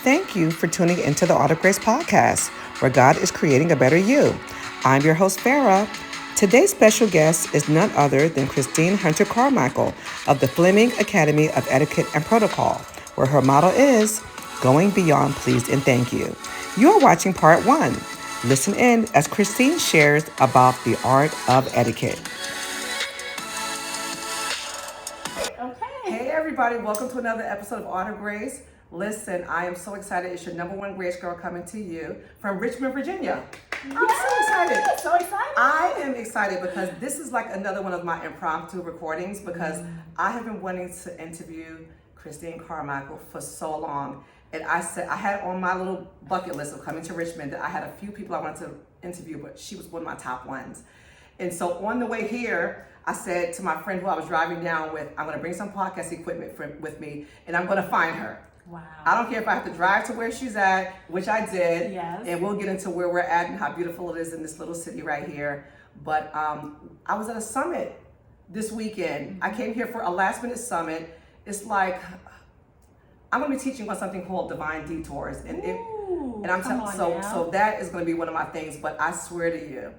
Thank you for tuning into the Art of Grace podcast, where God is creating a better you. I'm your host, Farra. Today's special guest is none other than Christine Hunter-Carmichael of the Flemming Academy of Etiquette and Protocol, where her motto is, going beyond please and thank you. You're watching part 1. Listen in as Christine shares about the art of etiquette. Hey everybody, welcome to another episode of Art of Grace. Listen, I am so excited. It's your number one Grace girl coming to you from Richmond, Virginia. I'm so excited. So excited. I am excited because this is like another one of my impromptu recordings because I have been wanting to interview Christine Carmichael for so long. And I said, I had on my little bucket list of coming to Richmond that I had a few people I wanted to interview, but she was one of my top ones. And so on the way here, I said to my friend who I was driving down with, I'm gonna bring some podcast equipment with me and I'm gonna find her. Wow. I don't care if I have to drive to where she's at, which I did. Yes. And we'll get into where we're at and how beautiful it is in this little city right here. But I was at a summit this weekend. I came here for a last minute summit. It's like, I'm gonna be teaching on something called divine detours. And so that is gonna be one of my things, but I swear to you,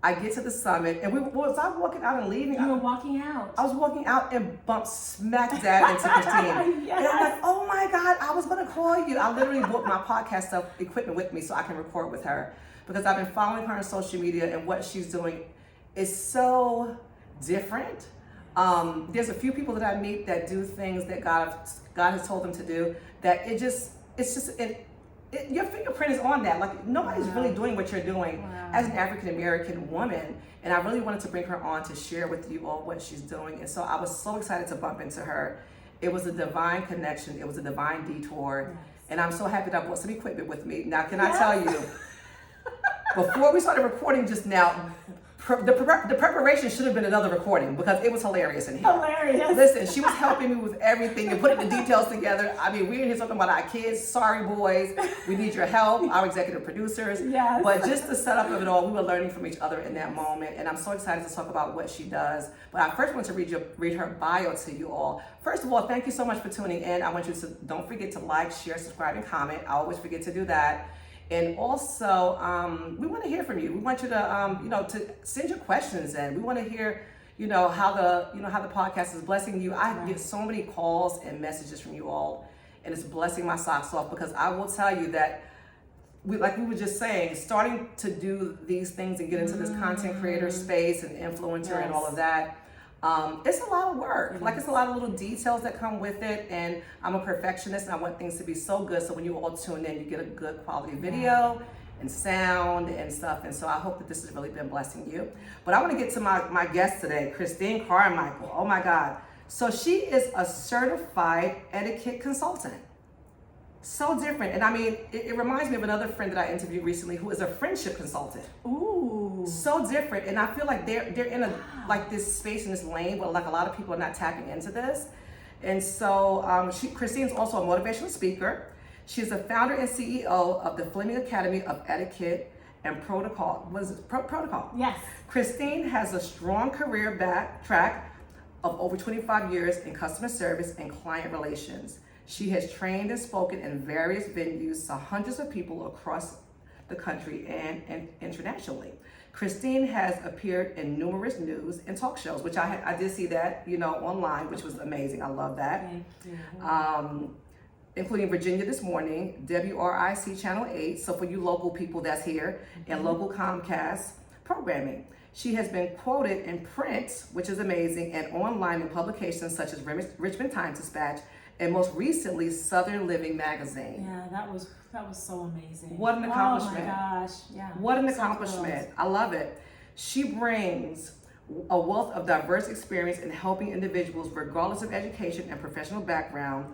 I get to the summit and I was walking out and leaving. You were walking out. I was walking out and bumped smack dab into Christine. Yes. And I'm like, oh my God, I was gonna call you. I literally brought my podcast equipment with me so I can record with her because I've been following her on social media and what she's doing is so different. There's a few people that I meet that do things that God has told them to do that your fingerprint is on that. Like nobody's really doing what you're doing as an African American woman. And I really wanted to bring her on to share with you all what she's doing. And so I was so excited to bump into her. It was a divine connection. It was a divine detour. Yes. And I'm so happy that I brought some equipment with me. Now, can I tell you, before we started recording just now, the preparation should have been another recording because it was hilarious in here. Hilarious. Listen, she was helping me with everything and putting the details together. I mean, we're in here talking about our kids. Sorry, boys. We need your help, our executive producers. Yes. But just the setup of it all, we were learning from each other in that moment. And I'm so excited to talk about what she does. But I first want to read her bio to you all. First of all, thank you so much for tuning in. I want you to don't forget to like, share, subscribe, and comment. I always forget to do that. And also, we want to hear from you. We want you to, to send your questions in. We want to hear, how the podcast is blessing you. I get so many calls and messages from you all, and it's blessing my socks off because I will tell you that, like we were just saying, starting to do these things and get into this content creator space and influencer and all of that. It's a lot of work. Like it's a lot of little details that come with it, and I'm a perfectionist and I want things to be so good so when you all tune in you get a good quality video and sound and stuff, and so I hope that this has really been blessing you. But I want to get to my guest today, Christine Carmichael. Oh my God. So she is a certified etiquette consultant. So different. And I mean, it reminds me of another friend that I interviewed recently who is a friendship consultant. Ooh. So different. And I feel like they're in this space in this lane where like a lot of people are not tapping into this. And so Christine's also a motivational speaker. She's the founder and CEO of the Flemming Academy of Etiquette and Protocol. Protocol? Yes. Christine has a strong career track of over 25 years in customer service and client relations. She has trained and spoken in various venues to hundreds of people across the country and internationally. Christine has appeared in numerous news and talk shows, which I did see that, online, which was amazing. I love that. Thank you. Including Virginia This Morning, WRIC Channel 8, so for you local people that's here, and local Comcast Programming. She has been quoted in print, which is amazing, and online in publications such as Richmond Timeshare Dispatch, and most recently, Southern Living magazine. Yeah, that was so amazing. What an accomplishment. Oh my gosh, yeah. What an accomplishment. I love it. She brings a wealth of diverse experience in helping individuals, regardless of education and professional background,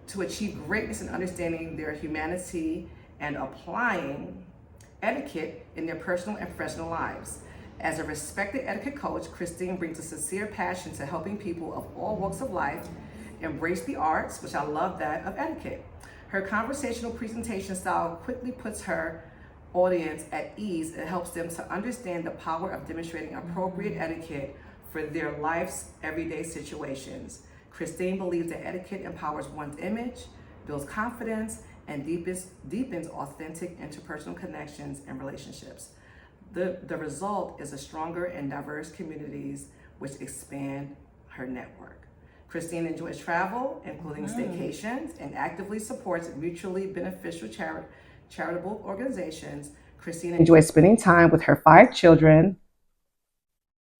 to achieve greatness in understanding their humanity and applying etiquette in their personal and professional lives. As a respected etiquette coach, Christine brings a sincere passion to helping people of all walks of life embrace the arts, which I love that, of etiquette. Her conversational presentation style quickly puts her audience at ease and helps them to understand the power of demonstrating appropriate etiquette for their life's everyday situations. Christine believes that etiquette empowers one's image, builds confidence, and deepens authentic interpersonal connections and relationships. The result is a stronger and diverse communities which expand her network. Christine enjoys travel, including staycations, and actively supports mutually beneficial charitable organizations. Christine enjoys spending time with her 5 children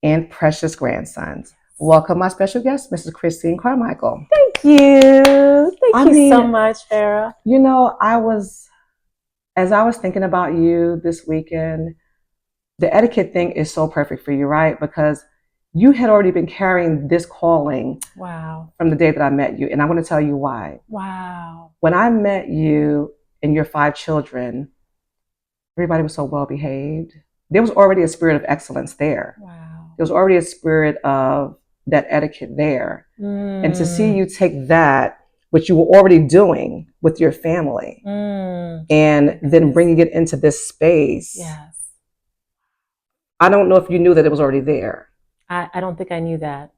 and precious grandsons. Welcome, my special guest, Mrs. Christine Carmichael. Thank you. Thank you so much, Farra. You know, as I was thinking about you this weekend, the etiquette thing is so perfect for you, right? Because you had already been carrying this calling from the day that I met you. And I'm going to tell you why. Wow. When I met you and your 5 children, everybody was so well behaved. There was already a spirit of excellence there. Wow. There was already a spirit of that etiquette there. And to see you take that, which you were already doing with your family, and then bringing it into this space. Yes. I don't know if you knew that it was already there. I don't think I knew that.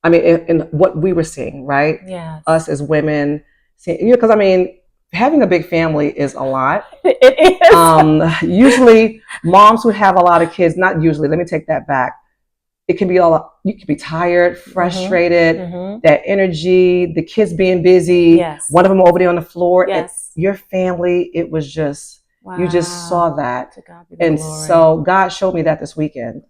I mean, in what we were seeing, right? Yes. Us as women, because I mean, having a big family is a lot. It is. Usually, moms who have a lot of kids, not usually, let me take that back. It can be you can be tired, frustrated, that energy, the kids being busy, one of them over there on the floor. Yes. Your family, it was just, you just saw that. To God be the And glory. so God showed me that this weekend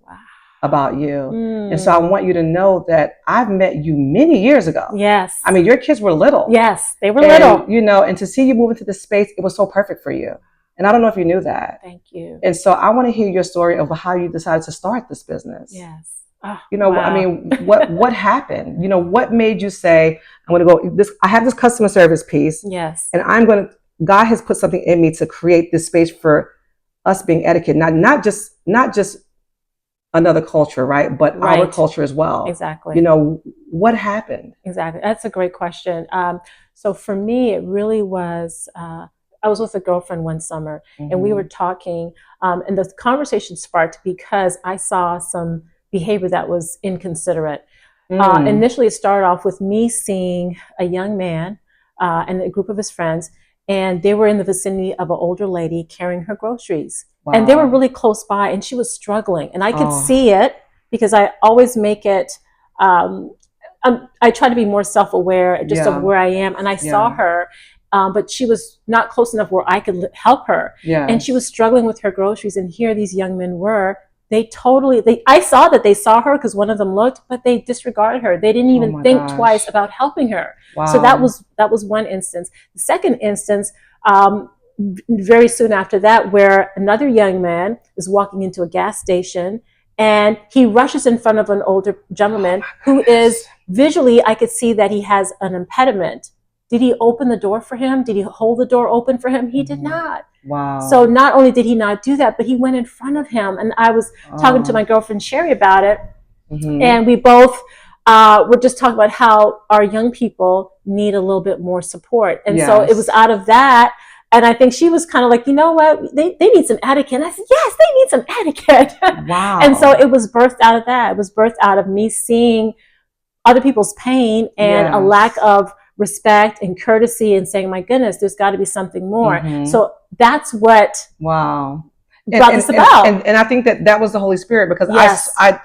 about you. And so I want you to know that I've met you many years ago. Yes. I mean, your kids were little. Yes, they were little. You know, and to see you move into this space, it was so perfect for you. And I don't know if you knew that. Thank you. And so I want to hear your story of how you decided to start this business. Yes. Oh, you know, I mean, what happened? You know, what made you say, I'm going to go, I have this customer service piece. Yes. And God has put something in me to create this space for us being etiquette, not just another culture, right? But our culture as well. Exactly. You know, what happened? Exactly. That's a great question. So for me, it really was, I was with a girlfriend one summer and we were talking, and the conversation sparked because I saw some behavior that was inconsiderate. Initially, it started off with me seeing a young man and a group of his friends, and they were in the vicinity of an older lady carrying her groceries. Wow. And they were really close by, and she was struggling. And I could see it because I always make it, I try to be more self-aware just of where I am. And I saw her, but she was not close enough where I could help her. Yeah. And she was struggling with her groceries, and here these young men were. I saw that they saw her because one of them looked, but they disregarded her. They didn't even think twice about helping her. Wow. So that was one instance. The second instance, very soon after that, where another young man is walking into a gas station and he rushes in front of an older gentleman who is visually, I could see that he has an impediment. Did he open the door for him? Did he hold the door open for him? He did not. Wow. So not only did he not do that, but he went in front of him. And I was talking to my girlfriend, Sherry, about it. And we both were just talking about how our young people need a little bit more support. And so it was out of that. And I think she was kind of like, you know what, they need some etiquette. And I said, yes, they need some etiquette. Wow. And so it was birthed out of that. It was birthed out of me seeing other people's pain and a lack of respect and courtesy and saying, my goodness, there's got to be something more. So that's what brought this about. And I think that was the Holy Spirit, because I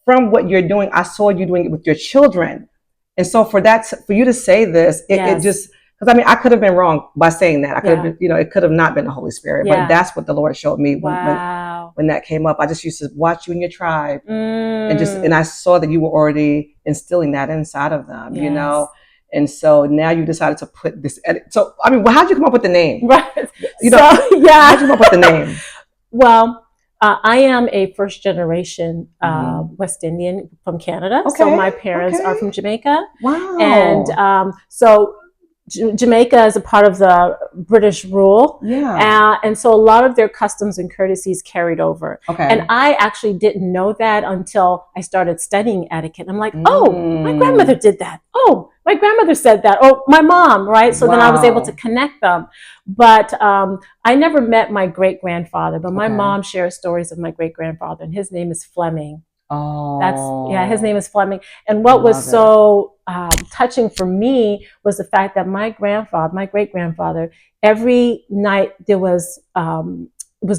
from what you're doing, I saw you doing it with your children. And so for you to say this, it just, because I mean, I could have been wrong by saying that. I could have been, you know, it could have not been the Holy Spirit, but that's what the Lord showed me when that came up. I just used to watch you and your tribe and I saw that you were already instilling that inside of them, you know? And so now you decided to put this edit. So, I mean, how'd you come up with the name? Right. You know, how'd you come up with the name? Well, I am a first generation West Indian from Canada. Okay. So my parents are from Jamaica. Wow. And so Jamaica is a part of the British rule. Yeah. And so a lot of their customs and courtesies carried over. Okay. And I actually didn't know that until I started studying etiquette. I'm like, oh, my grandmother did that. Oh, my grandmother said that. Oh, my mom, right? So then I was able to connect them. But I never met my great-grandfather, but my mom shares stories of my great-grandfather, and his name is Flemming. Oh. His name is Flemming. And what was so touching for me was the fact that my great grandfather, every night there was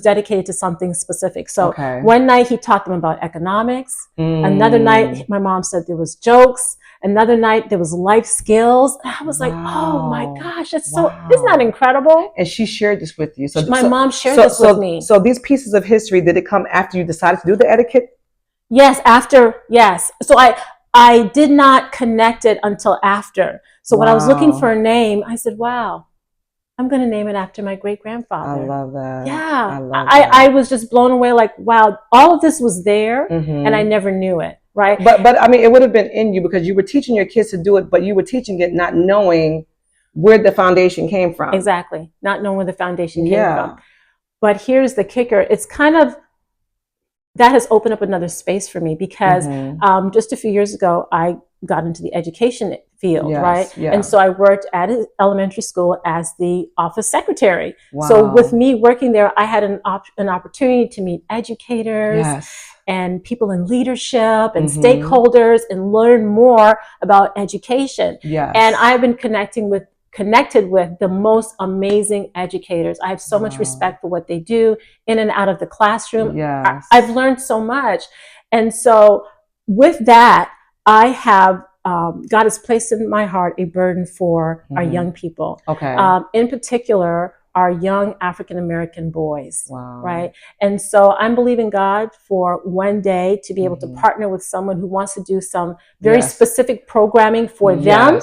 dedicated to something specific. So one night he taught them about economics. Another night, my mom said there was jokes. Another night there was life skills. And I was like, oh my gosh, it's so, isn't that incredible? And she shared this with you. So my mom shared this with me. So these pieces of history, did it come after you decided to do the etiquette? Yes, after, yes. So I did not connect it until after. So when I was looking for a name, I said, wow, I'm going to name it after my great grandfather. I love that. Yeah. I love that. I was just blown away, like, wow, all of this was there and I never knew it. Right. But I mean, it would have been in you because you were teaching your kids to do it, but you were teaching it not knowing where the foundation came from. Exactly. Not knowing where the foundation came from. But here's the kicker. It's kind of, that has opened up another space for me because just a few years ago, I got into the education field, right? Yeah. And so I worked at an elementary school as the office secretary. Wow. So with me working there, I had an opportunity to meet educators and people in leadership and stakeholders and learn more about education. Yes. And I've been connected with the most amazing educators. I have so much respect for what they do in and out of the classroom. Yes. I've learned so much. And so with that, I have, God has placed in my heart a burden for our young people. In particular, our young African-American boys, right? And so I'm believing God for one day to be able to partner with someone who wants to do some very specific programming for them,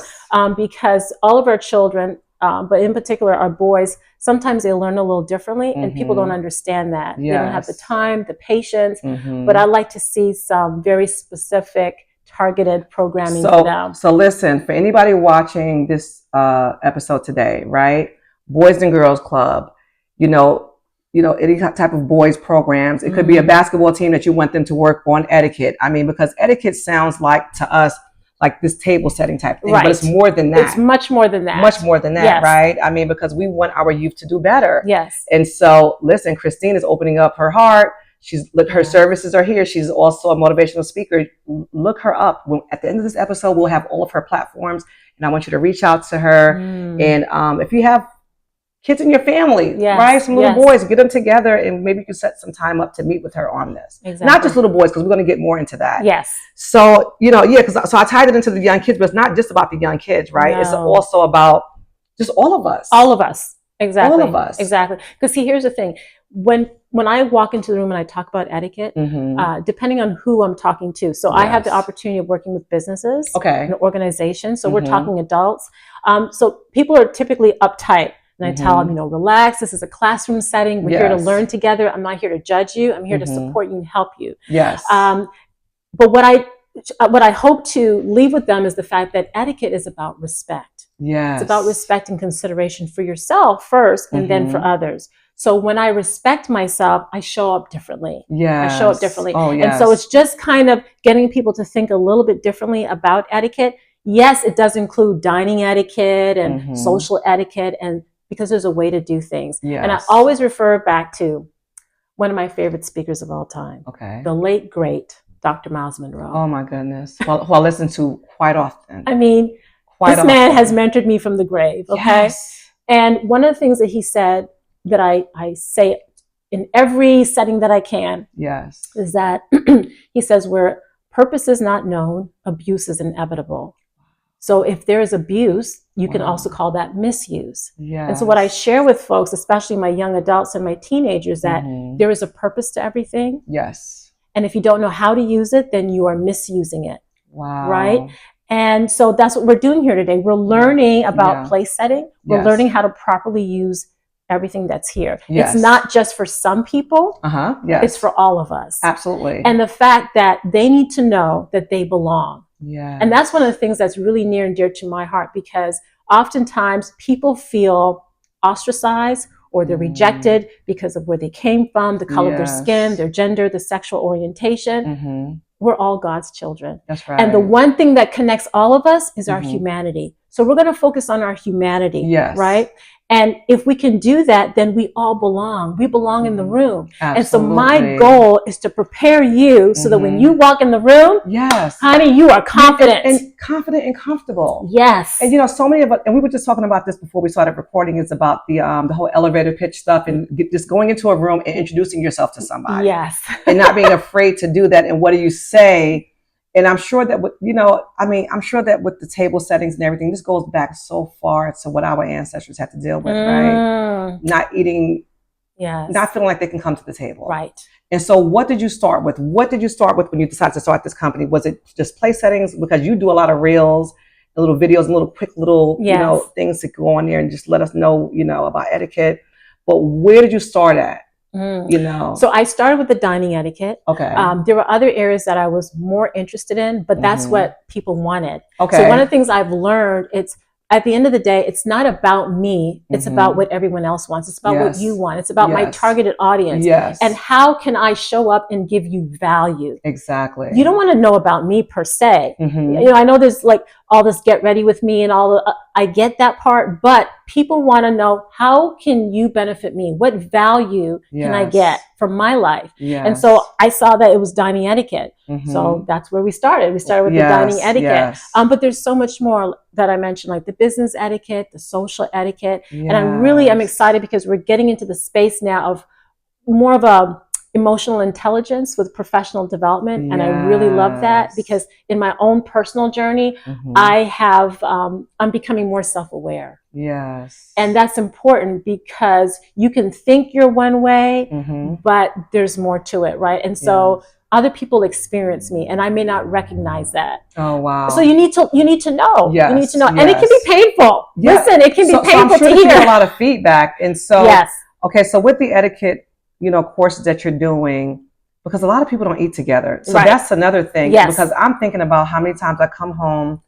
because all of our children, but in particular our boys, sometimes they learn a little differently and people don't understand that. They don't have the time, the patience, but I like to see some very specific targeted programming for them. So listen, for anybody watching this episode today, right? Boys and Girls Club, you know, any type of boys programs. It could be a basketball team that you want them to work on etiquette. I mean, because etiquette sounds like to us like this table setting type thing, but it's more than that. It's much more than that. Much more than that, right? I mean, because we want our youth to do better. Yes. And so, listen, Christine is opening up her heart. Her services are here. She's also a motivational speaker. Look her up. At the end of this episode, we'll have all of her platforms, and I want you to reach out to her. And if you have kids in your family, right? Some little boys, get them together and maybe you can set some time up to meet with her on this. Exactly. Not just little boys, because we're going to get more into that. Yes. So, so I tied it into the young kids, but it's not just about the young kids, right? No. It's also about just all of us. All of us. Exactly. All of us. Exactly. Because see, here's the thing. When I walk into the room and I talk about etiquette, depending on who I'm talking to. So I have the opportunity of working with businesses and organizations. So we're talking adults. So people are typically uptight. And I tell them, relax. This is a classroom setting. We're here to learn together. I'm not here to judge you. I'm here to support you and help you. Yes. But what I hope to leave with them is the fact that etiquette is about respect. Yes. It's about respect and consideration for yourself first, and then for others. So when I respect myself, I show up differently. Yeah. I show up differently. Oh, yes. And so it's just kind of getting people to think a little bit differently about etiquette. Yes, it does include dining etiquette and social etiquette, and because there's a way to do things. Yes. And I always refer back to one of my favorite speakers of all time, the late, great Dr. Miles Monroe. Oh my goodness. Who I listen to quite often. I mean, this man has mentored me from the grave, okay? Yes. And one of the things that he said that I say in every setting that I can is that he says, where purpose is not known, abuse is inevitable. So if there is abuse, you can also call that misuse. Yes. And so what I share with folks, especially my young adults and my teenagers, that there is a purpose to everything. Yes. And if you don't know how to use it, then you are misusing it. Wow. Right? And so that's what we're doing here today. We're learning about place setting. We're learning how to properly use everything that's here. Yes. It's not just for some people. Yes. It's for all of us. Absolutely. And the fact that they need to know that they belong. Yeah. And that's one of the things that's really near and dear to my heart, because oftentimes people feel ostracized or they're rejected because of where they came from, the color of their skin, their gender, the sexual orientation. We're all God's children. That's right. And the one thing that connects all of us is our humanity. So we're going to focus on our humanity, right? And if we can do that, then we all belong. We belong in the room. Absolutely. And so my goal is to prepare you so that when you walk in the room, yes, honey, you are confident. And confident and comfortable. Yes. And so many of us, and we were just talking about this before we started recording, is about the whole elevator pitch stuff and just going into a room and introducing yourself to somebody. Yes. And not being afraid to do that. And what do you say? And I'm sure that, I'm sure that with the table settings and everything, this goes back so far to what our ancestors had to deal with, right? Not eating, not feeling like they can come to the table. Right. And so what did you start with? What did you start with when you decided to start this company? Was it just place settings? Because you do a lot of reels, and little videos, and little quick little, things to go on there and just let us know, about etiquette. But where did you start at? So I started with the dining etiquette. Okay. There were other areas that I was more interested in, but that's what people wanted. Okay. So one of the things I've learned, it's at the end of the day, it's not about me. It's about what everyone else wants. It's about what you want. It's about my targeted audience. Yes. And how can I show up and give you value? Exactly. You don't want to know about me per se. I know there's like all this get ready with me and I get that part, but people want to know, how can you benefit me? What value can I get from my life? Yes. And so I saw that it was dining etiquette. So that's where we started. We started with the dining etiquette. Yes. But there's so much more that I mentioned, like the business etiquette, the social etiquette. And I'm excited because we're getting into the space now of more of a emotional intelligence with professional development. And I really love that because in my own personal journey, I'm becoming more self-aware. Yes. And that's important because you can think you're one way, but there's more to it, right? And so other people experience me and I may not recognize that. Oh, wow. So you need to know. Yes. You need to know. And it can be painful. Yes. Listen, it can be painful so I'm sure to you hear. get a lot of feedback. And so, yes. Okay, so with the etiquette, courses that you're doing, because a lot of people don't eat together. So Right. that's another thing. Yes. Because I'm thinking about how many times I come home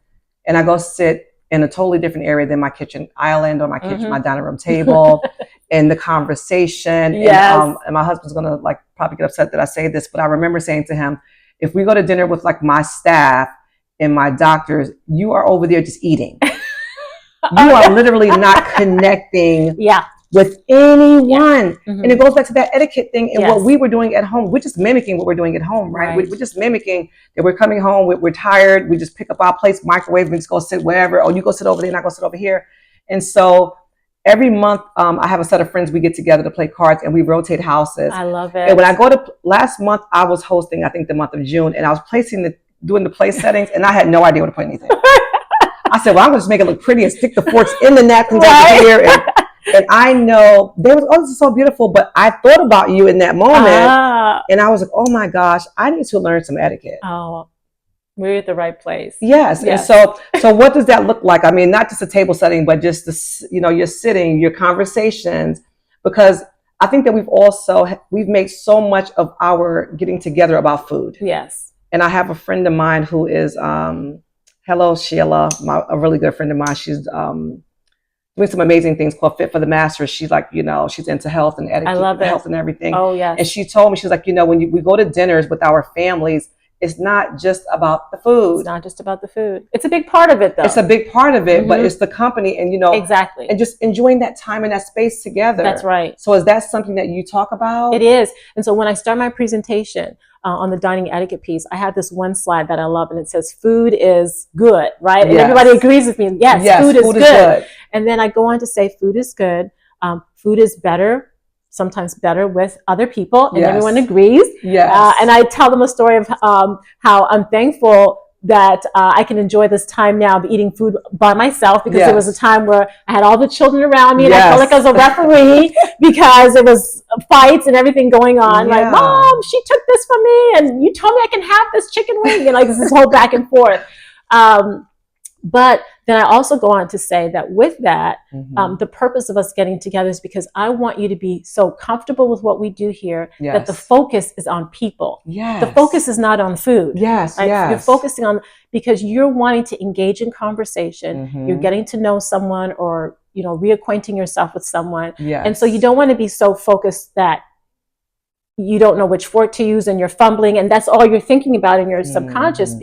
and I go sit in a totally different area than my kitchen island or my kitchen, my dining room table, and the conversation. Yes. And my husband's gonna probably get upset that I say this, but I remember saying to him, if we go to dinner with my staff and my doctors, you are over there just eating. You are literally not connecting with anyone. And it goes back to that etiquette thing and what we were doing at home. We're just mimicking what we're doing at home, right? We're just mimicking that we're coming home, we're tired, we just pick up our plates, microwave, and just go sit wherever. Oh, you go sit over there and I go sit over here. And so every month, I have a set of friends, we get together to play cards and we rotate houses. I love it. And when I go to, last month, I was hosting, I think the month of June, and I was doing the place settings and I had no idea where to put anything. I said, well, I'm going to just make it look pretty and stick the forks in the napkins over here. And I know this is so beautiful, but I thought about you in that moment. And I was like, oh my gosh, I need to learn some etiquette. Oh, we're at the right place. Yes. And so what does that look like? I mean, not just a table setting, but just your sitting, your conversations, because I think that we've made so much of our getting together about food. Yes. And I have a friend of mine who is, hello, Sheila, a really good friend of mine. She's, doing some amazing things called Fit for the Masters. She's she's into health and etiquette, I love it. Health and everything. Oh, yes. And she told me, she was like, when we go to dinners with our families, it's not just about the food. It's not just about the food. It's a big part of it, though. It's a big part of it, but it's the company and, exactly. And just enjoying that time and that space together. That's right. So is that something that you talk about? It is. And so when I start my presentation on the dining etiquette piece, I have this one slide that I love, and it says, food is good, right? And everybody agrees with me. Yes, food is good. And then I go on to say, food is good. Food is better, sometimes better with other people, and everyone agrees. Yes. And I tell them a story of how I'm thankful that I can enjoy this time now of eating food by myself, because there was a time where I had all the children around me and I felt like I was a referee because it was fights and everything going on. Like, Mom, she took this from me and you told me I can have this chicken wing, and like this whole back and forth. But then I also go on to say that with that, the purpose of us getting together is because I want you to be so comfortable with what we do here that the focus is on people. Yes. The focus is not on food. Yes, right? yes. You're focusing on, because you're wanting to engage in conversation. You're getting to know someone, or, reacquainting yourself with someone. Yes. And so you don't want to be so focused that you don't know which fork to use and you're fumbling, and that's all you're thinking about in your subconscious,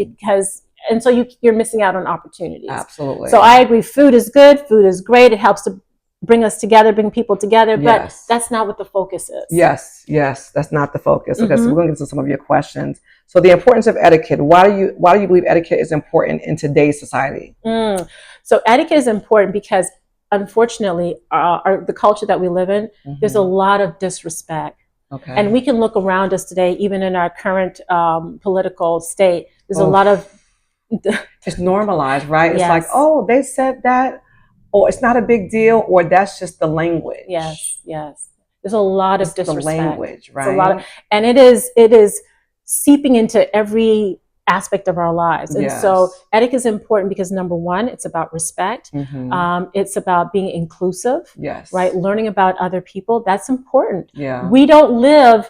and so you're missing out on opportunities. Absolutely. So I agree. Food is good. Food is great. It helps to bring us together, bring people together, but Yes. that's not what the focus is. Yes, that's not the focus. Okay, so Mhm. we're going to get to some of your questions. So the importance of etiquette. Why do you believe etiquette is important in today's society? So etiquette is important because, unfortunately, the culture that we live in, there's a lot of disrespect. Okay. And we can look around us today, even in our current political state, there's a lot of... It's normalized, right? It's Yes. like, oh, they said that, or it's not a big deal, or that's just the language. Yes. There's a lot of It's the disrespect. language, right? It's a lot of, and it is seeping into every aspect of our lives. And so etiquette is important because, number one, it's about respect. It's about being inclusive, Yes. right? Learning about other people. That's important. Yeah. We don't live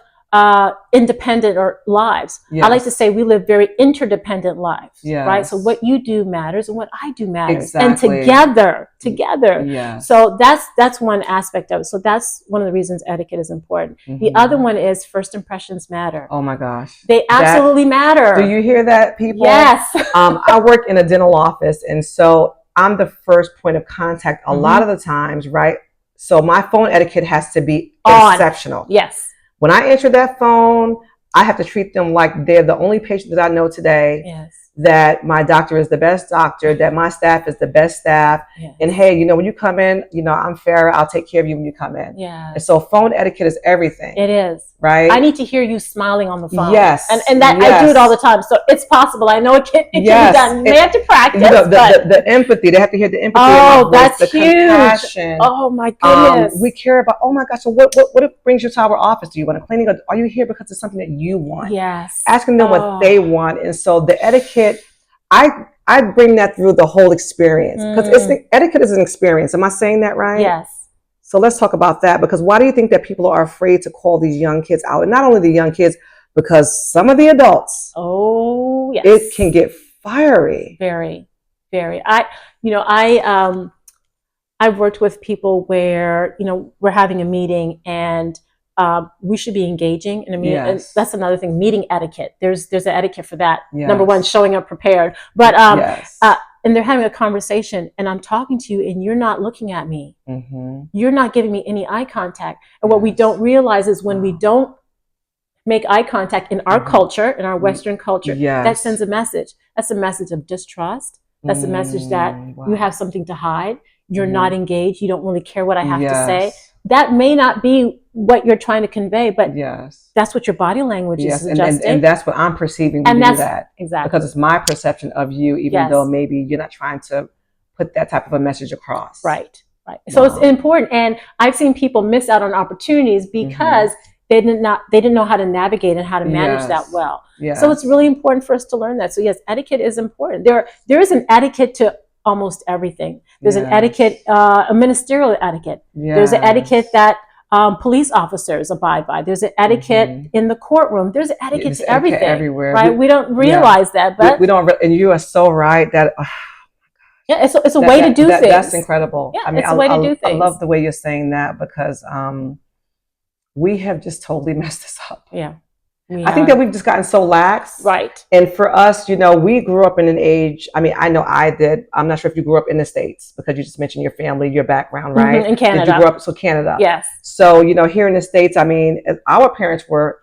independent or lives. Yes. I like to say we live very interdependent lives, Yes. right? So what you do matters and what I do matters. Exactly. And together. Yes. So that's one aspect of it. So that's one of the reasons etiquette is important. The other one is first impressions matter. Oh my gosh. They absolutely matter. Do you hear that, people? Yes. I work in a dental office, and so I'm the first point of contact a lot of the times, right? So my phone etiquette has to be exceptional. Yes. When I answer that phone, I have to treat them like they're the only patient that I know today. Yes. That my doctor is the best doctor, that my staff is the best staff. Yes. And hey, when you come in, I'm Farra, I'll take care of you when you come in. Yeah. And so phone etiquette is everything. It is. Right? I need to hear you smiling on the phone. Yes. And that I do it all the time. So it's possible. I know it can be done. You may have to practice. The empathy, they have to hear the empathy. Oh, that's the huge. Compassion. Oh my goodness. We care about, oh my gosh, so what brings you to our office? Do you want a cleaning? Or are you here because it's something that you want? Yes. Asking them what they want. And so the etiquette, I bring that through the whole experience, because etiquette is an experience. Am I saying that right? Yes. So let's talk about that, because why do you think that people are afraid to call these young kids out? And not only the young kids, because some of the adults, oh yes, it can get fiery. Very, very. I've worked with people where we're having a meeting and we should be engaging in a meeting. And that's another thing, meeting etiquette. There's an etiquette for that. Yes. Number one, showing up prepared. But and they're having a conversation and I'm talking to you and you're not looking at me. You're not giving me any eye contact. And what we don't realize is when we don't make eye contact in our culture, in our Western culture, that sends a message. That's a message of distrust. That's a message that you have something to hide. You're not engaged. You don't really care what I have to say. That may not be what you're trying to convey, but that's what your body language is suggesting. And that's what I'm perceiving when you do that. Exactly. Because it's my perception of you, even though maybe you're not trying to put that type of a message across. Right. So it's important. And I've seen people miss out on opportunities because they didn't know how to navigate and how to manage that well. So it's really important for us to learn that. So yes, etiquette is important. There is an etiquette to almost everything. There's an etiquette, a ministerial etiquette. There's an etiquette that police officers abide by. There's an etiquette in the courtroom. There's an etiquette to everything. Everywhere. Right? We don't realize that, but we don't. And you are so right that. It's a way to do things. That's incredible. Yeah, it's a way to do things. I love the way you're saying that, because we have just totally messed this up. Yeah. I think that we've just gotten so lax. Right. And for us, we grew up in an age, I know I did. I'm not sure if you grew up in the States, because you just mentioned your family, your background, right? In Canada. Did you grow up, Canada. Yes. So, here in the States, our parents were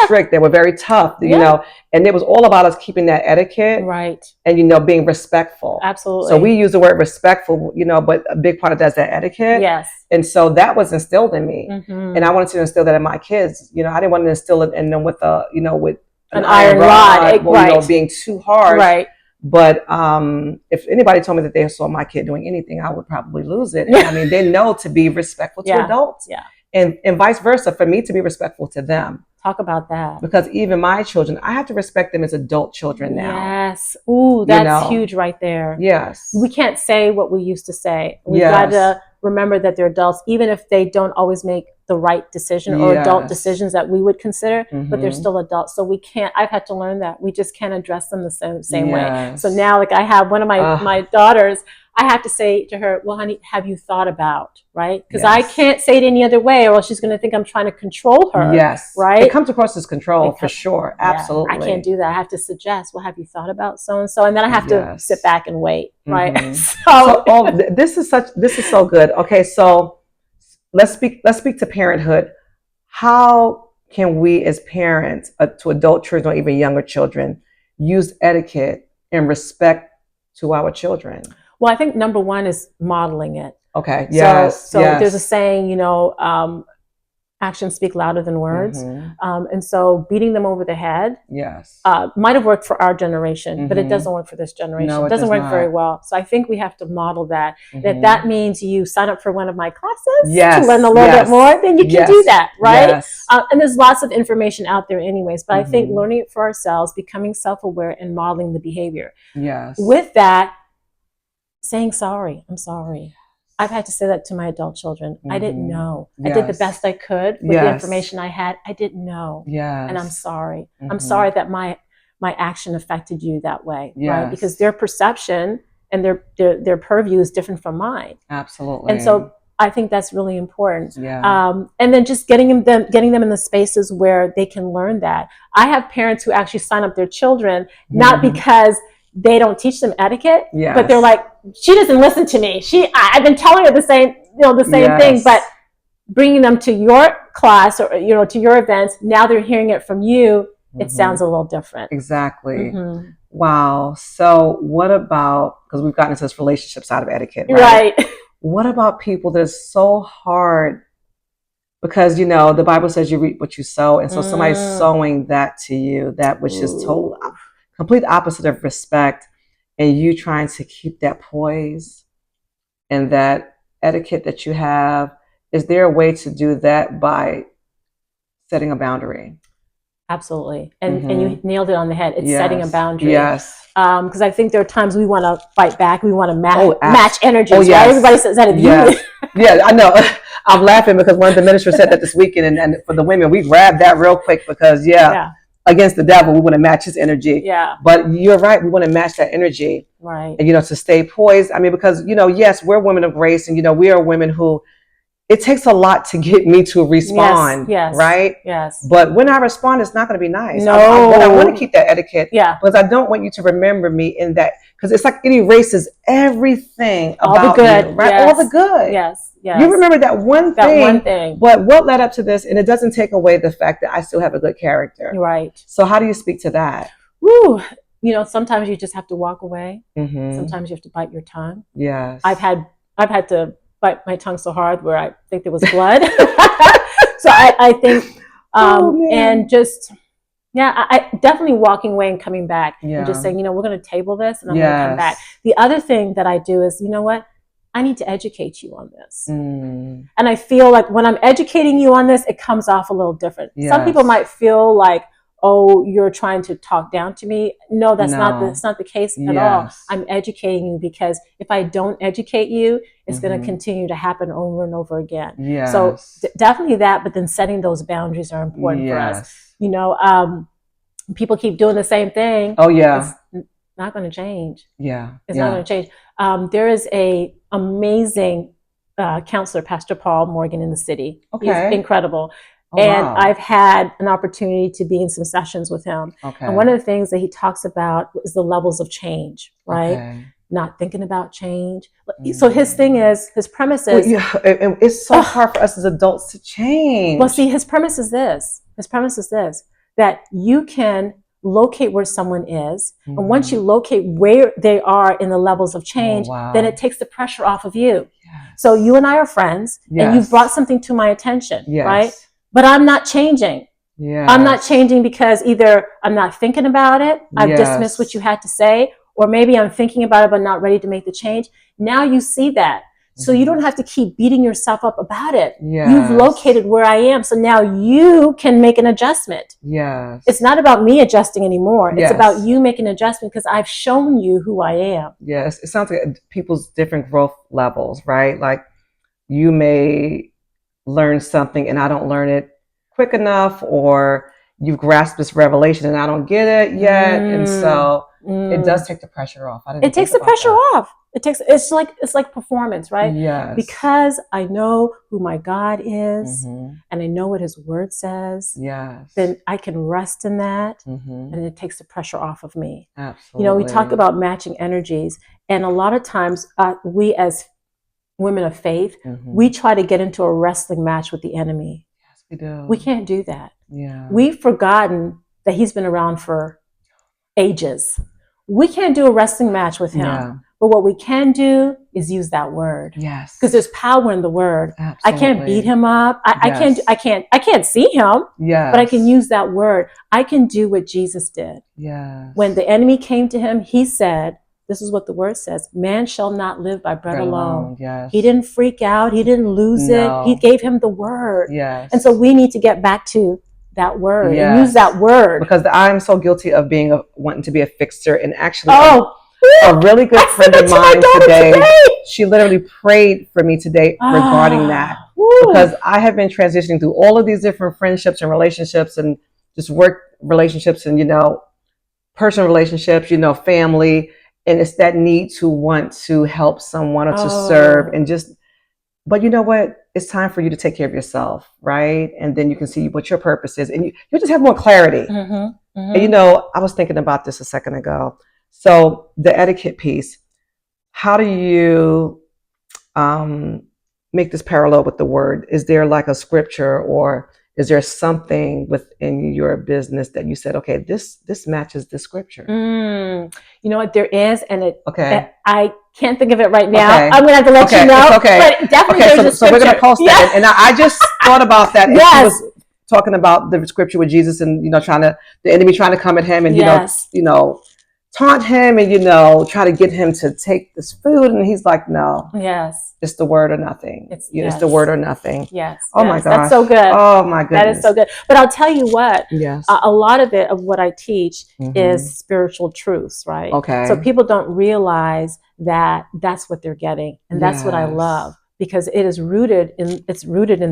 strict. They were very tough, and it was all about us keeping that etiquette. Right. And, being respectful. Absolutely. So we use the word respectful, but a big part of that is that etiquette. Yes. And so that was instilled in me. And I wanted to instill that in my kids. I didn't want to instill it in them with with an iron rod, right. Being too hard. Right. But if anybody told me that they saw my kid doing anything, I would probably lose it. And, they know to be respectful to adults. Yeah. And vice versa, for me to be respectful to them. Talk about that. Because even my children, I have to respect them as adult children now. Yes. Ooh, that's huge right there. Yes. We can't say what we used to say. We've got to remember that they're adults, even if they don't always make the right decision or adult decisions that we would consider, but they're still adults. So I've had to learn that. We just can't address them the same way. So now, I have one of my daughters, I have to say to her, well, honey, have you thought about, right? Because I can't say it any other way, or else she's going to think I'm trying to control her. Yes. Right? It comes across as control, for sure. Absolutely. I can't do that. I have to suggest, well, have you thought about so-and-so? And then I have to sit back and wait, right? This is so good. good. Okay, so let's speak to parenthood. How can we as parents to adult children or even younger children use etiquette and respect to our children? Well, I think number one is modeling it. Okay. Yes. So there's a saying, actions speak louder than words. And so beating them over the head might have worked for our generation, but it doesn't work for this generation. No, it doesn't work not. very well. So I think we have to model that. If that means you sign up for one of my classes to learn a little bit more, then you can do that, right? Yes. And there's lots of information out there anyways, but I think learning it for ourselves, becoming self-aware and modeling the behavior. Yes. With that, saying sorry, I'm sorry. I've had to say that to my adult children. I didn't know. I did the best I could with the information I had. I didn't know. And I'm sorry. I'm sorry that my action affected you that way, right? Because their perception and their purview is different from mine. Absolutely. And so I think that's really important. And then just getting them in the spaces where they can learn that. I have parents who actually sign up their children, not because they don't teach them etiquette, but they're like, she doesn't listen to me. I've been telling her the same thing, but bringing them to your class or, to your events, now they're hearing it from you. It sounds a little different. Exactly. Wow. So what about, because we've gotten into this relationship side of etiquette, right? What about people that is so hard? Because, the Bible says you reap what you sow. And so somebody's sowing that to you, that which is total complete opposite of respect, and you trying to keep that poise and that etiquette that you have. Is there a way to do that by setting a boundary? Absolutely. And you nailed it on the head. It's setting a boundary. Because I think there are times we want to fight back. We want to match energies. Right? Everybody says that. Yeah, I know. I'm laughing because one of the ministers said that this weekend, and for the women, we grabbed that real quick because, against the devil, we want to match his energy. But you're right. We want to match that energy. Right. And, to stay poised. I mean, because, yes, we're women of grace, and, we are women who, it takes a lot to get me to respond. Right? Yes. But when I respond, it's not going to be nice. No. I want to keep that etiquette. Because I don't want you to remember me in that, because it's like it erases everything all about the good. you, right? All the good. Yes. You remember that one thing. But what led up to this, and it doesn't take away the fact that I still have a good character. Right. So how do you speak to that? Woo. Sometimes you just have to walk away. Sometimes you have to bite your tongue. Yes. I've had to bite my tongue so hard where I think there was blood. So I think, and just, I definitely walking away and coming back and just saying, we're going to table this and I'm going to come back. The other thing that I do is, I need to educate you on this. And I feel like when I'm educating you on this, it comes off a little different. Some people might feel like, oh, you're trying to talk down to me. No, that's not the case at all. I'm educating you because if I don't educate you, it's going to continue to happen over and over again. So definitely that, but then setting those boundaries are important for us. People keep doing the same thing. It's not going to change. It's not going to change. There is a amazing counselor, Pastor Paul Morgan, in the city. He's incredible. I've had an opportunity to be in some sessions with him. And one of the things that he talks about is the levels of change, right? Not thinking about change. So his thing is, his premise is... it's so hard for us as adults to change. Well, see, his premise is this, that you can locate where someone is. And once you locate where they are in the levels of change, then it takes the pressure off of you. So you and I are friends, and you've brought something to my attention, right? But I'm not changing. I'm not changing because either I'm not thinking about it, I've dismissed what you had to say, or maybe I'm thinking about it but not ready to make the change. Now you see that. So you don't have to keep beating yourself up about it. You've located where I am. So now you can make an adjustment. It's not about me adjusting anymore. It's about you making an adjustment because I've shown you who I am. It sounds like people's different growth levels, right? Like you may learn something and I don't learn it quick enough, or you've grasped this revelation and I don't get it yet. And so it does take the pressure off. It takes the pressure off. It's like performance, right? Because I know who my God is and I know what his word says, then I can rest in that and it takes the pressure off of me. Absolutely. We talk about matching energies, and a lot of times we as women of faith, Mm-hmm. we try to get into a wrestling match with the enemy. Yes, we do. We can't do that. Yeah. We've forgotten that he's been around for ages. We can't do a wrestling match with him. Yeah. But what we can do is use that word. Yes. Because there's power in the word. Absolutely. I can't beat him up. I can't see him. Yes. But I can use that word. I can do what Jesus did. Yes. When the enemy came to him, he said, this is what the word says, man shall not live by bread alone. Yes. He didn't freak out. He didn't lose it. He gave him the word. Yes. And so we need to get back to that word Yes. and use that word. Because I'm so guilty of wanting to be a fixer, and actually a really good friend of mine today, she literally prayed for me today regarding that. Because I have been transitioning through all of these different friendships and relationships and just work relationships and, personal relationships, family. And it's that need to want to help someone or to serve and but you know what? It's time for you to take care of yourself, right? And then you can see what your purpose is, and you just have more clarity. Mm-hmm. Mm-hmm. And I was thinking about this a second ago. So the etiquette piece, how do you make this parallel with the word? Is there like a scripture, or is there something within your business that you said, okay, this matches the scripture? You know what? There is, and I can't think of it right now. Okay. I'm going to have to let you know. Okay. But definitely there's a scripture. So we're going to post that. And I just thought about that. Yes. She was talking about the scripture with Jesus and, the enemy trying to come at him and, taunt him and, try to get him to take this food. And he's like, no. Yes. It's the word or nothing. It's the word or nothing. Yes. Oh my gosh. That's so good. Oh my goodness. That is so good. But I'll tell you what. Yes. A lot of it, of what I teach, is spiritual truths, right? Okay. So people don't realize that that's what they're getting. And that's what I love. Because it is rooted in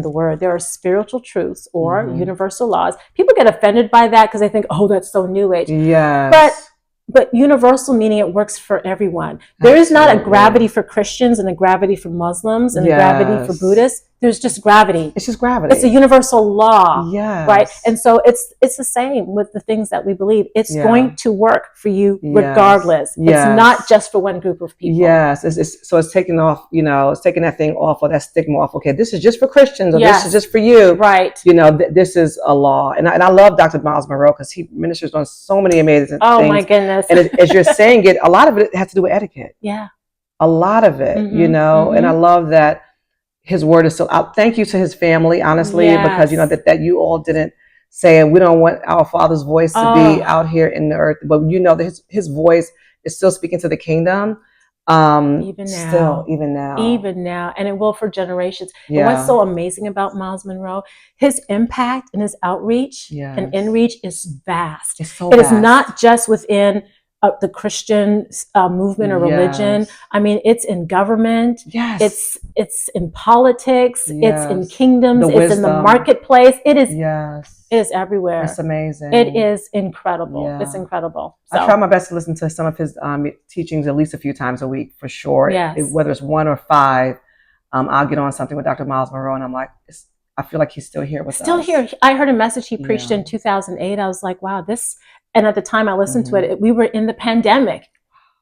the word. There are spiritual truths or universal laws. People get offended by that because they think, oh, that's so new age. Yes. But universal meaning it works for everyone. There is not a gravity for Christians and a gravity for Muslims and a gravity for Buddhists. There's just gravity. It's just gravity. It's a universal law. Yes. Right? And so it's the same with the things that we believe. It's going to work for you regardless. Yes. It's not just for one group of people. Yes. So it's taking off, it's taking that thing off, or that stigma off. Okay, this is just for Christians, or this is just for you. Right. This is a law. And I love Dr. Miles-Monroe because he ministers on so many amazing things. Oh my goodness. And as you're saying it, a lot of it has to do with etiquette. Yeah. A lot of it, and I love that his word is still out. Thank you to his family, honestly, because that you all didn't say we don't want our Father's voice to be out here in the earth, but that his voice is still speaking to the kingdom. Even now, and it will for generations. And what's so amazing about Miles Monroe, his impact and his outreach and inreach is vast. It is not just within the Christian movement or religion. I mean, it's in government. Yes. It's in politics. Yes. It's in kingdoms. It's in the marketplace. It is. Yes. It is everywhere. It's amazing. It is incredible. Yeah. It's incredible. So, I try my best to listen to some of his teachings at least a few times a week for sure. Yes. Whether it's 1 or 5, I'll get on something with Dr. Miles Monroe, and I'm like, I feel like he's still here with us. Still here. I heard a message he preached in 2008. I was like, wow, this. And at the time I listened to it, we were in the pandemic.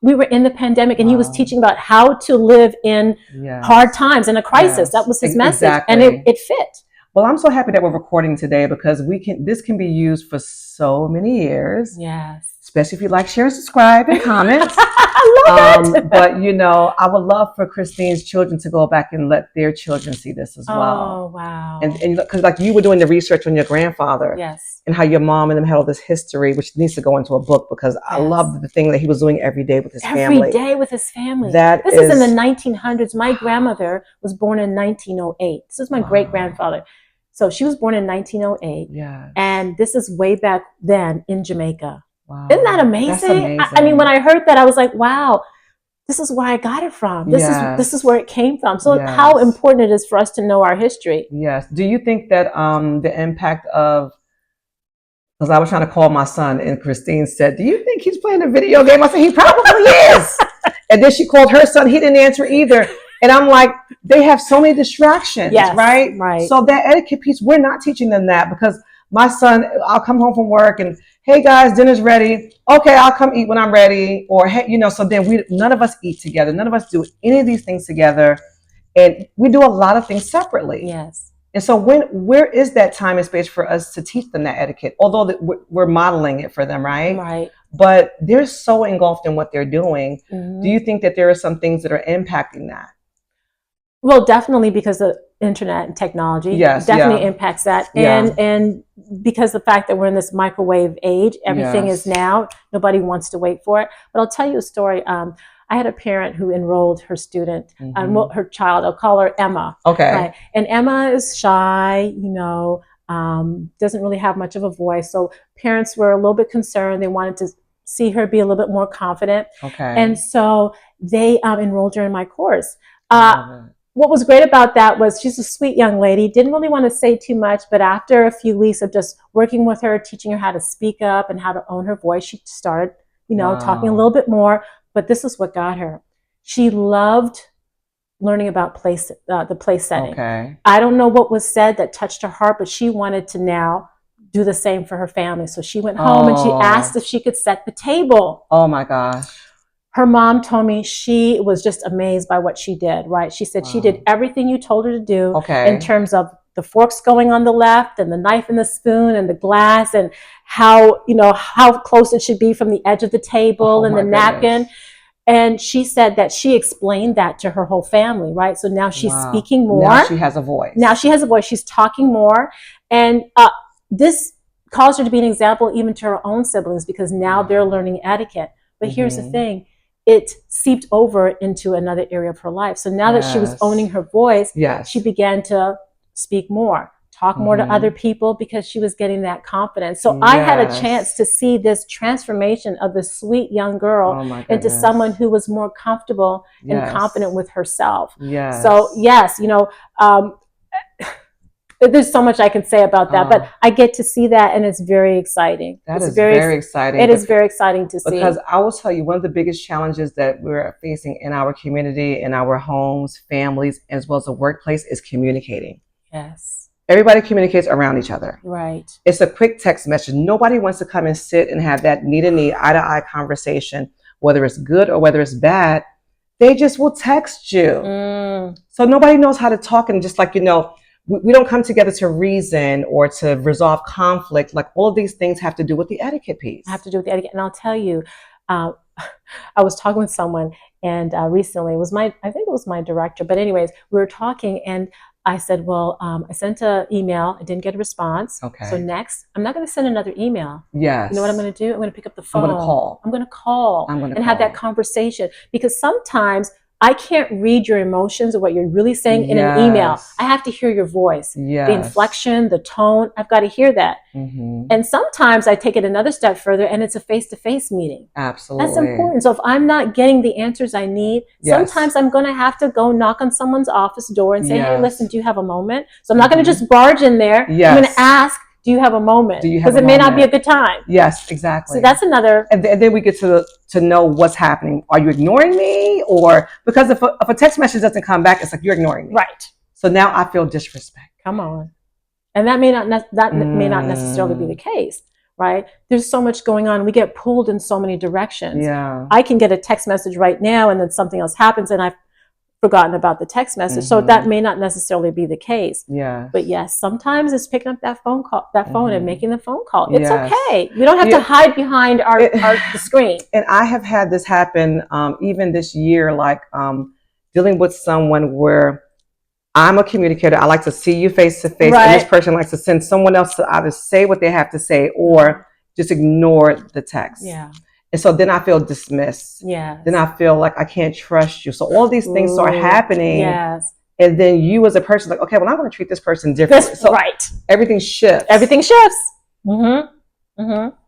And he was teaching about how to live in hard times, in a crisis. That was his message. Exactly. And it fit. Well, I'm so happy that we're recording today because this can be used for so many years. Yes. Especially if you like, share, and subscribe, and comment. I love it. But, I would love for Christine's children to go back and let their children see this as well. Oh, wow. And because like you were doing the research on your grandfather. Yes. And how your mom and them had all this history, which needs to go into a book because I love the thing that he was doing every day with his family. Every day with his family. This is in the 1900s. My grandmother was born in 1908. This is my great-grandfather. So she was born in 1908. Yeah. And this is way back then in Jamaica. Wow. Isn't that amazing? That's amazing. I mean, when I heard that, I was like, wow, this is where I got it from. This is where it came from. So how important it is for us to know our history. Yes. Do you think that the impact of, because I was trying to call my son and Christine said, do you think he's playing a video game? I said, he probably is. And then she called her son. He didn't answer either. And I'm like, they have so many distractions, right? Right. So that etiquette piece, we're not teaching them that because my son, I'll come home from work and, hey guys, dinner's ready. Okay, I'll come eat when I'm ready. Or, hey, so then none of us eat together. None of us do any of these things together. And we do a lot of things separately. Yes. And so where is that time and space for us to teach them that etiquette? Although we're modeling it for them, right? Right. But they're so engulfed in what they're doing. Mm-hmm. Do you think that there are some things that are impacting that? Well, definitely because of internet and technology. Yes, definitely impacts that. And because the fact that we're in this microwave age, everything is now, nobody wants to wait for it. But I'll tell you a story. I had a parent who enrolled her student, her child, I'll call her Emma. Okay. Right? And Emma is shy, doesn't really have much of a voice. So parents were a little bit concerned. They wanted to see her be a little bit more confident. Okay. And so they enrolled her in my course. What was great about that was she's a sweet young lady, didn't really want to say too much, but after a few weeks of just working with her, teaching her how to speak up and how to own her voice, she started, talking a little bit more. But this is what got her. She loved learning about the place setting. Okay. I don't know what was said that touched her heart, but she wanted to now do the same for her family. So she went home and she asked if she could set the table. Oh my gosh. Her mom told me she was just amazed by what she did, right? She said she did everything you told her to do in terms of the forks going on the left and the knife and the spoon and the glass and how close it should be from the edge of the table and the napkin. And she said that she explained that to her whole family, right? So now she's speaking more. Now she has a voice. She's talking more. And this caused her to be an example even to her own siblings because now they're learning etiquette. But here's the thing. It seeped over into another area of her life. So now that she was owning her voice, she began to speak more, talk more to other people because she was getting that confidence. So I had a chance to see this transformation of this sweet young girl into someone who was more comfortable and confident with herself. Yes. So yes, there's so much I can say about that, but I get to see that and it's very exciting. It's very exciting. It is very exciting to see. Because I will tell you, one of the biggest challenges that we're facing in our community, in our homes, families, as well as the workplace is communicating. Yes. Everybody communicates around each other. Right. It's a quick text message. Nobody wants to come and sit and have that knee-to-knee, eye-to-eye conversation, whether it's good or whether it's bad. They just will text you. So nobody knows how to talk. And just like, we don't come together to reason or to resolve conflict. Like all of these things have to do with the etiquette piece. Have to do with the etiquette. And I'll tell you, I was talking with someone and recently I think it was my director, but anyways, we were talking and I said, well, I sent an email. I didn't get a response. Okay. So next, I'm not going to send another email. Yes. You know what I'm going to do? I'm going to pick up the phone. I'm going to call. Have that conversation because sometimes I can't read your emotions or what you're really saying in an email. I have to hear your voice, the inflection, the tone. I've got to hear that. And sometimes I take it another step further and it's a face-to-face meeting. Absolutely. That's important. So if I'm not getting the answers I need, sometimes I'm going to have to go knock on someone's office door and say, hey, listen, do you have a moment? So I'm not going to just barge in there. I'm going to ask, do you have a moment? Because it may not be a good time. Yes, exactly. So that's another. And then we get to know what's happening. Are you ignoring me? Or because if a text message doesn't come back, it's like you're ignoring me. Right. So now I feel disrespect. Come on. And that may not necessarily be the case, right? There's so much going on. We get pulled in so many directions. Yeah. I can get a text message right now and then something else happens and I've forgotten about the text message. So that may not necessarily be the case. Yeah. But yes, sometimes it's picking up that phone and making the phone call. It's okay. We don't have to hide behind the screen. And I have had this happen even this year, like dealing with someone where I'm a communicator. I like to see you face to face. And this person likes to send someone else to either say what they have to say or just ignore the text. Yeah. And so then I feel dismissed. Yeah. Then I feel like I can't trust you. So all these things start happening. Yes. And then you as a person, like, okay, well, I'm going to treat this person differently. So everything shifts. Everything shifts.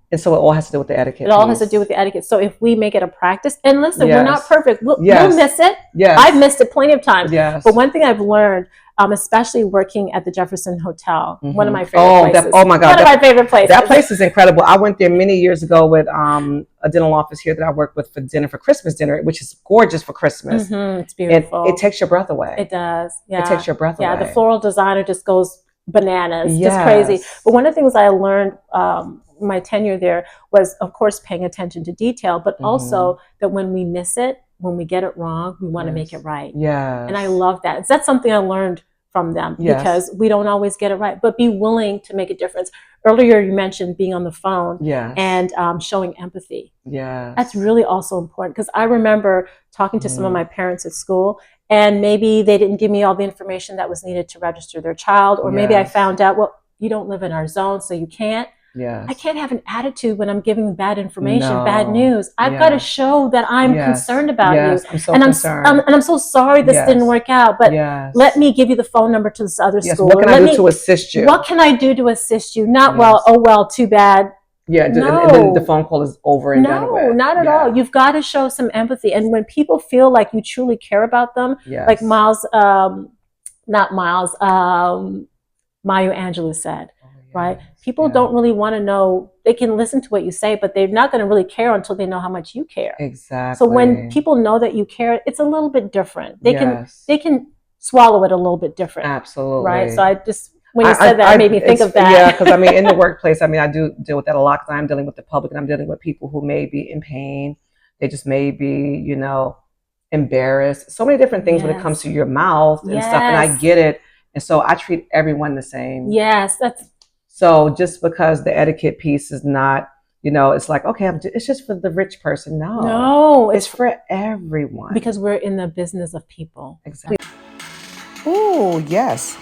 And so it all has to do with the etiquette. It all has to do with the etiquette. So if we make it a practice, and listen, we're not perfect. We'll miss it. Yes. I've missed it plenty of times. Yes. But one thing I've learned, especially working at the Jefferson Hotel, one of my favorite places. Oh my God. One of my favorite places. That place is incredible. I went there many years ago with a dental office here that I work with for Christmas dinner, which is gorgeous for Christmas. It's beautiful. And it takes your breath away. It does. Yeah. It takes your breath away. Yeah, the floral designer just goes bananas. Just crazy. But one of the things I learned my tenure there was, of course, paying attention to detail, but also that when we miss it, when we get it wrong, we want to make it right. Yes. And I love that. That's something I learned from them because we don't always get it right, but be willing to make a difference. Earlier, you mentioned being on the phone and showing empathy. Yeah. That's really also important because I remember talking to some of my parents at school, and maybe they didn't give me all the information that was needed to register their child, or maybe I found out, well, you don't live in our zone, so you can't. I can't have an attitude when I'm giving bad information, bad news. I've got to show that I'm concerned about you. I'm so and concerned. and I'm so sorry this didn't work out, but let me give you the phone number to this other school. What can I do to assist you? What can I do to assist you? Not, well, oh, well, too bad. And then the phone call is over and done with. No, not at all. You've got to show some empathy. And when people feel like you truly care about them, like Maya Angelou said, right? People don't really want to know. They can listen to what you say, but they're not going to really care until they know how much you care. Exactly. So when people know that you care, it's a little bit different. They can swallow it a little bit different. Absolutely. Right. So I just, when you said that, it made me think of that. Yeah, because I mean, in the workplace, I mean, I do deal with that a lot because I'm dealing with the public and I'm dealing with people who may be in pain. They just may be, you know, embarrassed. So many different things when it comes to your mouth and stuff. And I get it. And so I treat everyone the same. Yes, so just because the etiquette piece is not, you know, it's like, okay, it's just for the rich person. No, it's for everyone. Because we're in the business of people. Exactly. Oh, yes.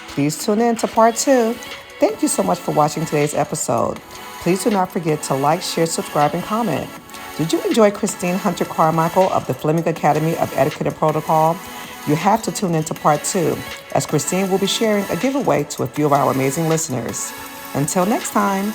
Please tune in to part 2. Thank you so much for watching today's episode. Please do not forget to like, share, subscribe, and comment. Did you enjoy Christine Hunter-Carmichael of the Flemming Academy of Etiquette and Protocol? You have to tune into part 2, as Christine will be sharing a giveaway to a few of our amazing listeners. Until next time.